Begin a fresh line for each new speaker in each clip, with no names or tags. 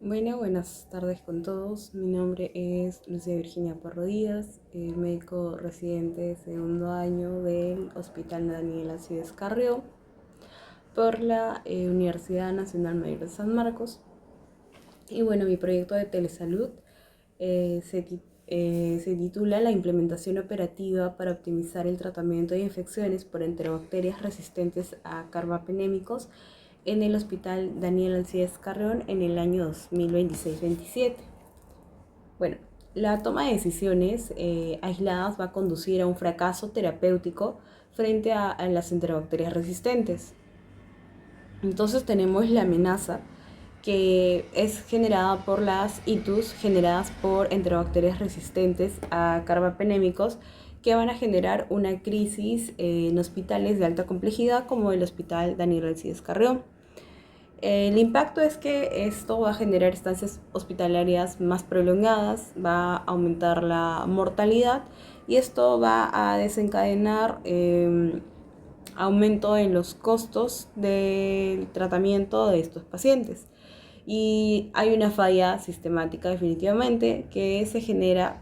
Bueno, buenas tardes con todos. Mi nombre es Lucía Virginia Porro Díaz, médico residente de segundo año del Hospital Daniel Alcides Carrió por la Universidad Nacional Mayor de San Marcos. Y bueno, mi proyecto de telesalud se titula La implementación operativa para optimizar el tratamiento de infecciones por enterobacterias resistentes a carbapenémicos en el Hospital Daniel Alcides Carrión en el año 2026-27. Bueno, la toma de decisiones aisladas va a conducir a un fracaso terapéutico frente a las enterobacterias resistentes. Entonces tenemos la amenaza que es generada por las ITUs generadas por enterobacterias resistentes a carbapenémicos que van a generar una crisis en hospitales de alta complejidad como el Hospital Daniel Alcides Carrión. El impacto es que esto va a generar estancias hospitalarias más prolongadas, va a aumentar la mortalidad y esto va a desencadenar aumento en los costos del tratamiento de estos pacientes. Y hay una falla sistemática definitivamente que se genera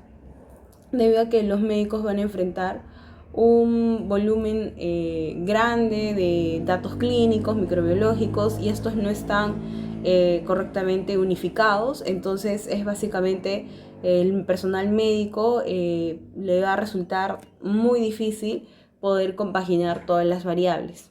debido a que los médicos van a enfrentar un volumen grande de datos clínicos, microbiológicos, y estos no están correctamente unificados. Entonces es básicamente el personal médico le va a resultar muy difícil poder compaginar todas las variables.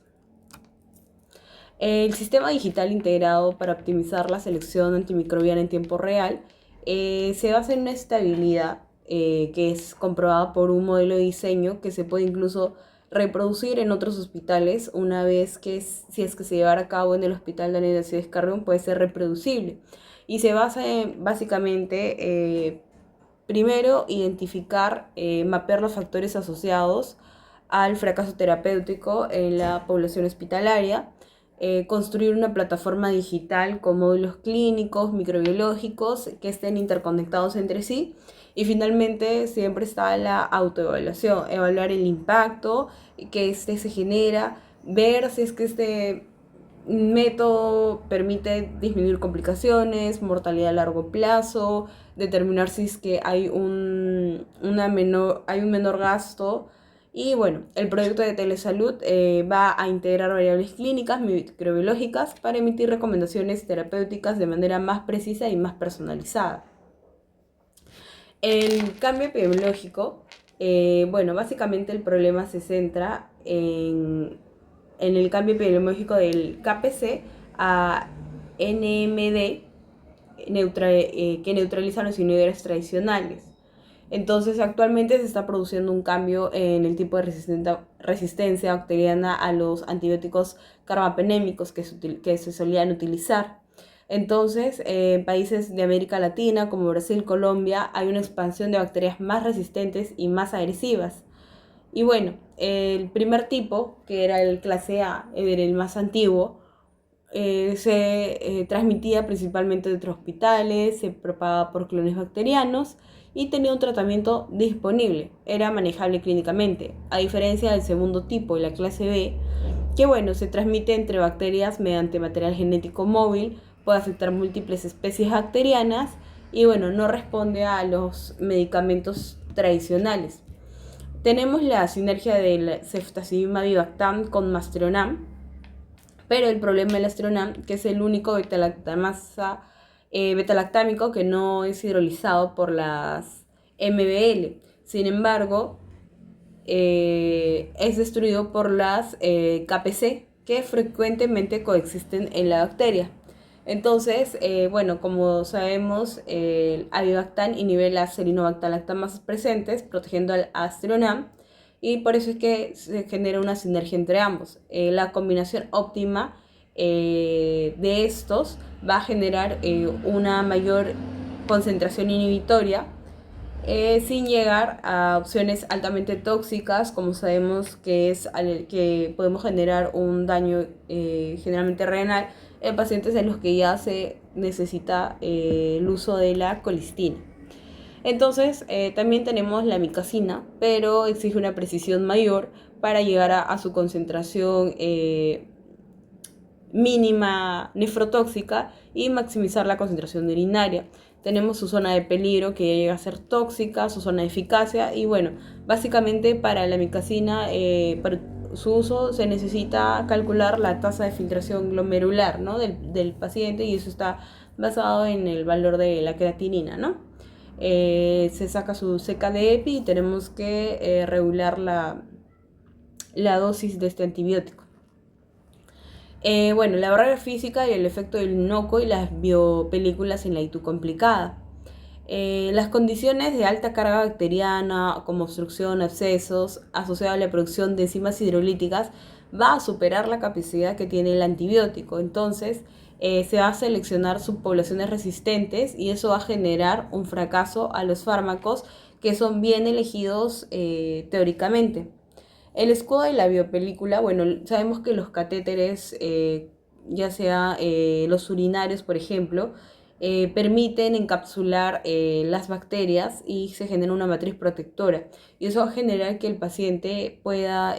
El sistema digital integrado para optimizar la selección antimicrobiana en tiempo real se basa en una estabilidad que es comprobada por un modelo de diseño que se puede incluso reproducir en otros hospitales una vez que si es que se llevara a cabo en el Hospital Daniel Alcides Carrión puede ser reproducible y se basa en básicamente primero identificar, mapear los factores asociados al fracaso terapéutico en la población hospitalaria, construir una plataforma digital con módulos clínicos, microbiológicos que estén interconectados entre sí. Y finalmente siempre está la autoevaluación, evaluar el impacto que se genera, ver si es que este método permite disminuir complicaciones, mortalidad a largo plazo, determinar si es que hay un menor gasto. Y bueno, el proyecto de telesalud va a integrar variables clínicas, microbiológicas para emitir recomendaciones terapéuticas de manera más precisa y más personalizada. El cambio epidemiológico, bueno, básicamente el problema se centra en el cambio epidemiológico del KPC a NMD que neutralizan los inhibidores tradicionales. Entonces, actualmente se está produciendo un cambio en el tipo de resistencia bacteriana a los antibióticos carbapenémicos que se solían utilizar. Entonces, en países de América Latina como Brasil, Colombia, hay una expansión de bacterias más resistentes y más agresivas. Y bueno, el primer tipo, que era el clase A, era el más antiguo, se transmitía principalmente entre hospitales, se propagaba por clones bacterianos y tenía un tratamiento disponible, era manejable clínicamente, a diferencia del segundo tipo, la clase B, que bueno, se transmite entre bacterias mediante material genético móvil, puede afectar múltiples especies bacterianas y bueno, no responde a los medicamentos tradicionales. Tenemos la sinergia del ceftazidimab avibactam con mastronam, pero el problema del astronam, que es el único betalactámico que no es hidrolizado por las MBL. Sin embargo, es destruido por las KPC, que frecuentemente coexisten en la bacteria. Entonces, bueno, como sabemos, el avibactam inhibe las serinobactalactamas presentes, protegiendo al astronam, y por eso es que se genera una sinergia entre ambos. La combinación óptima de estos va a generar una mayor concentración inhibitoria sin llegar a opciones altamente tóxicas, como sabemos que podemos generar un daño generalmente renal en pacientes en los que ya se necesita el uso de la colistina. Entonces, también tenemos la micacina, pero exige una precisión mayor para llegar a su concentración mínima nefrotóxica y maximizar la concentración urinaria. Tenemos su zona de peligro que llega a ser tóxica, su zona de eficacia y bueno, básicamente para la amicacina, para su uso se necesita calcular la tasa de filtración glomerular, ¿no? del paciente y eso está basado en el valor de la creatinina, ¿no? Se saca su ceca de EPI y tenemos que regular la dosis de este antibiótico. Bueno, la barrera física y el efecto del noco y las biopelículas en la ITU complicada. Las condiciones de alta carga bacteriana, como obstrucción, abscesos, asociada a la producción de enzimas hidrolíticas, va a superar la capacidad que tiene el antibiótico. Entonces, se va a seleccionar subpoblaciones resistentes y eso va a generar un fracaso a los fármacos que son bien elegidos teóricamente. El escudo de la biopelícula, bueno, sabemos que los catéteres, ya sea los urinarios, por ejemplo, permiten encapsular las bacterias y se genera una matriz protectora. Y eso va a generar que el paciente pueda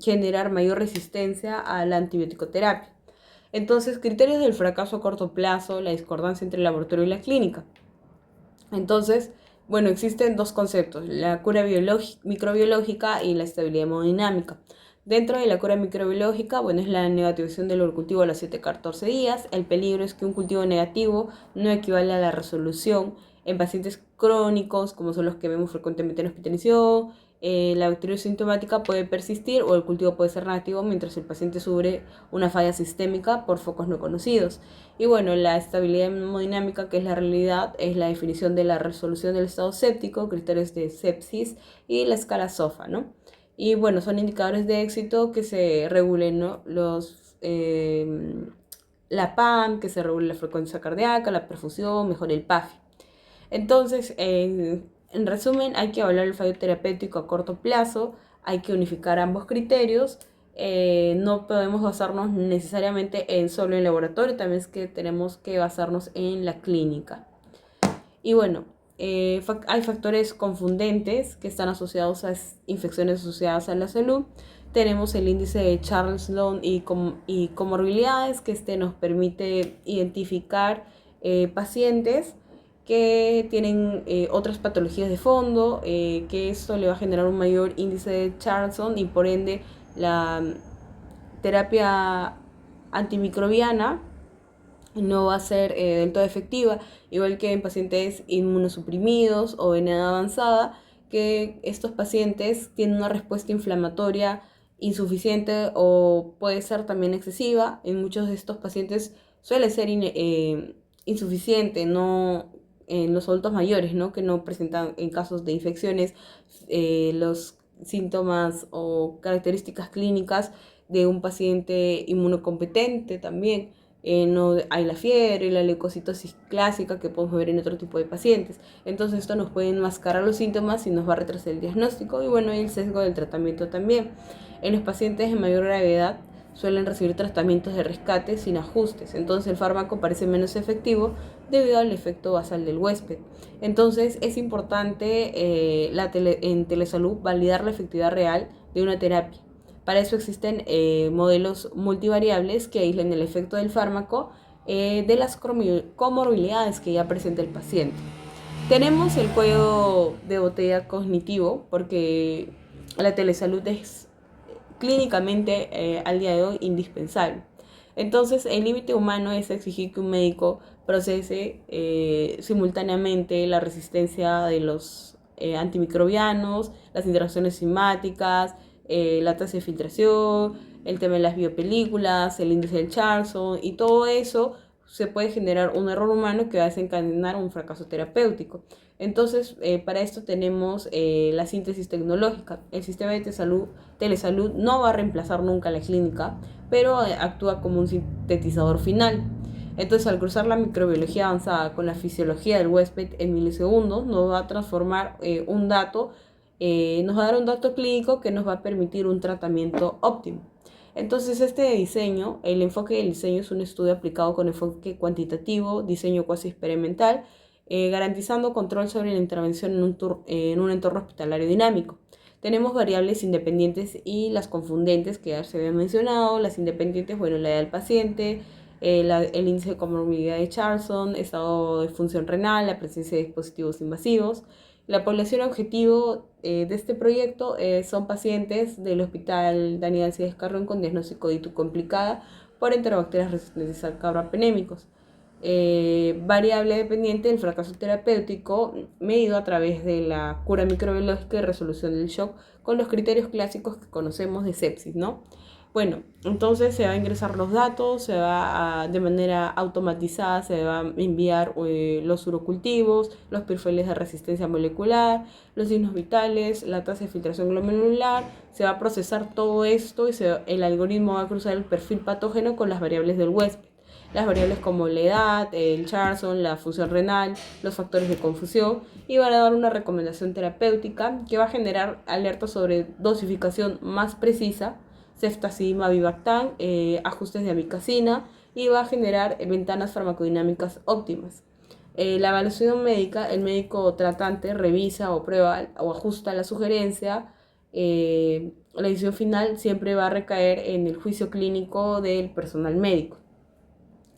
generar mayor resistencia a la antibioticoterapia. Entonces, criterios del fracaso a corto plazo, la discordancia entre el laboratorio y la clínica. Entonces, bueno, existen dos conceptos, la cura microbiológica y la estabilidad hemodinámica. Dentro de la cura microbiológica, bueno, es la negativación del cultivo a los 7-14 días. El peligro es que un cultivo negativo no equivale a la resolución en pacientes crónicos, como son los que vemos frecuentemente en hospitalización. La bacteria sintomática puede persistir o el cultivo puede ser negativo mientras el paciente sufre una falla sistémica por focos no conocidos. Y bueno, la estabilidad hemodinámica, que es la realidad, es la definición de la resolución del estado séptico, criterios de sepsis y la escala SOFA, ¿no? Y bueno, son indicadores de éxito que se regulen, ¿no? La PAM, que se regule la frecuencia cardíaca, la perfusión, mejore el PAFI. Entonces, en resumen, hay que evaluar el fallo terapéutico a corto plazo, hay que unificar ambos criterios, no podemos basarnos necesariamente en solo en laboratorio, también es que tenemos que basarnos en la clínica. Y bueno, hay factores confundentes que están asociados a infecciones asociadas a la salud. Tenemos el índice de Charles-Sloan y comorbilidades que nos permite identificar pacientes que tienen otras patologías de fondo, que esto le va a generar un mayor índice de Charlson y por ende la terapia antimicrobiana no va a ser del todo efectiva, igual que en pacientes inmunosuprimidos o en edad avanzada, que estos pacientes tienen una respuesta inflamatoria insuficiente o puede ser también excesiva. En muchos de estos pacientes suele ser insuficiente, no en los adultos mayores, ¿no? Que no presentan en casos de infecciones los síntomas o características clínicas de un paciente inmunocompetente también. No hay la fiebre, la leucocitosis clásica que podemos ver en otro tipo de pacientes. Entonces esto nos puede enmascarar los síntomas y nos va a retrasar el diagnóstico y bueno, el sesgo del tratamiento también. En los pacientes de mayor gravedad suelen recibir tratamientos de rescate sin ajustes, entonces el fármaco parece menos efectivo debido al efecto basal del huésped. Entonces es importante en telesalud validar la efectividad real de una terapia. Para eso existen modelos multivariables que aíslen el efecto del fármaco de las comorbilidades que ya presenta el paciente. Tenemos el cuello de botella cognitivo porque la telesalud es clínicamente al día de hoy indispensable. Entonces, el límite humano es exigir que un médico procese simultáneamente la resistencia de los antimicrobianos, las interacciones enzimáticas, la tasa de filtración, el tema de las biopelículas, el índice del Charlson y todo eso se puede generar un error humano que va a desencadenar un fracaso terapéutico. Entonces, para esto tenemos la síntesis tecnológica. El sistema de telesalud no va a reemplazar nunca la clínica, pero actúa como un sintetizador final. Entonces, al cruzar la microbiología avanzada con la fisiología del huésped en milisegundos, nos va a transformar un dato, nos va a dar un dato clínico que nos va a permitir un tratamiento óptimo. Entonces, este diseño, el enfoque del diseño es un estudio aplicado con enfoque cuantitativo, diseño cuasi experimental, garantizando control sobre la intervención en un entorno hospitalario dinámico. Tenemos variables independientes y las confundentes que ya se había mencionado. Las independientes, bueno, la edad del paciente, el índice de comorbilidad de Charlson, estado de función renal, la presencia de dispositivos invasivos. La población objetivo de este proyecto son pacientes del Hospital Daniel Alcides Carrión con diagnóstico de ITU complicada por enterobacterias resistentes al carbapenémicos. Variable dependiente del fracaso terapéutico medido a través de la cura microbiológica y resolución del shock con los criterios clásicos que conocemos de sepsis, ¿no? Bueno, entonces se va a ingresar los datos, de manera automatizada se va a enviar los urocultivos, los perfiles de resistencia molecular, los signos vitales, la tasa de filtración glomerular, se va a procesar todo esto y el algoritmo va a cruzar el perfil patógeno con las variables del huésped. Las variables como la edad, el Charlson, la función renal, los factores de confusión y van a dar una recomendación terapéutica que va a generar alertas sobre dosificación más precisa, ceftazidima avibactam, ajustes de amicacina y va a generar ventanas farmacodinámicas óptimas. La evaluación médica, el médico tratante revisa o prueba o ajusta la sugerencia. La decisión final siempre va a recaer en el juicio clínico del personal médico.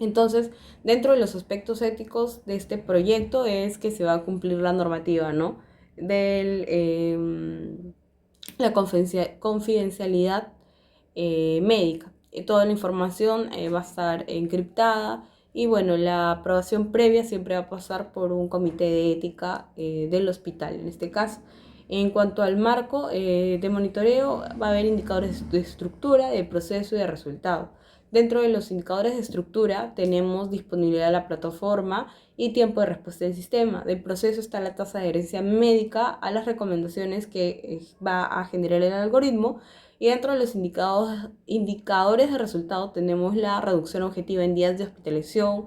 Entonces, dentro de los aspectos éticos de este proyecto es que se va a cumplir la normativa, ¿no? La confidencialidad médica. Toda la información va a estar encriptada y bueno, la aprobación previa siempre va a pasar por un comité de ética del hospital, en este caso. En cuanto al marco de monitoreo, va a haber indicadores de estructura, de proceso y de resultado. Dentro de los indicadores de estructura tenemos disponibilidad de la plataforma y tiempo de respuesta del sistema. Del proceso está la tasa de adherencia médica a las recomendaciones que va a generar el algoritmo. Y dentro de los indicadores de resultado tenemos la reducción objetiva en días de hospitalización,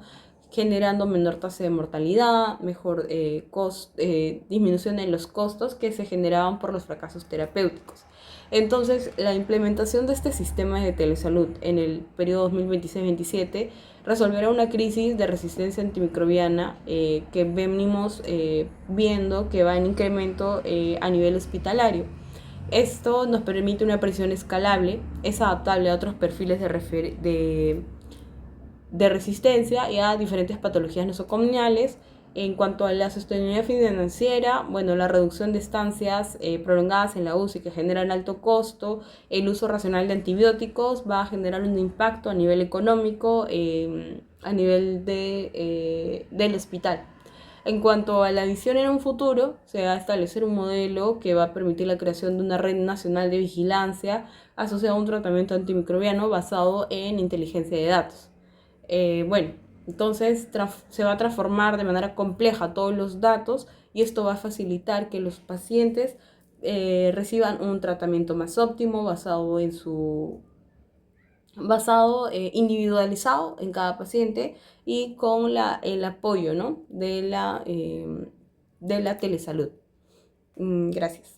generando menor tasa de mortalidad, mejor disminución en los costos que se generaban por los fracasos terapéuticos. Entonces, la implementación de este sistema de telesalud en el periodo 2026-27 resolverá una crisis de resistencia antimicrobiana que venimos viendo que va en incremento a nivel hospitalario. Esto nos permite una presión escalable, es adaptable a otros perfiles de resistencia y a diferentes patologías nosocomiales. En cuanto a la sostenibilidad financiera, bueno, la reducción de estancias prolongadas en la UCI que generan alto costo, el uso racional de antibióticos va a generar un impacto a nivel económico, a nivel del hospital. En cuanto a la visión en un futuro, se va a establecer un modelo que va a permitir la creación de una red nacional de vigilancia asociada a un tratamiento antimicrobiano basado en inteligencia de datos. Bueno, entonces se va a transformar de manera compleja todos los datos y esto va a facilitar que los pacientes reciban un tratamiento más óptimo individualizado en cada paciente y con el apoyo, ¿no? de la telesalud. Gracias.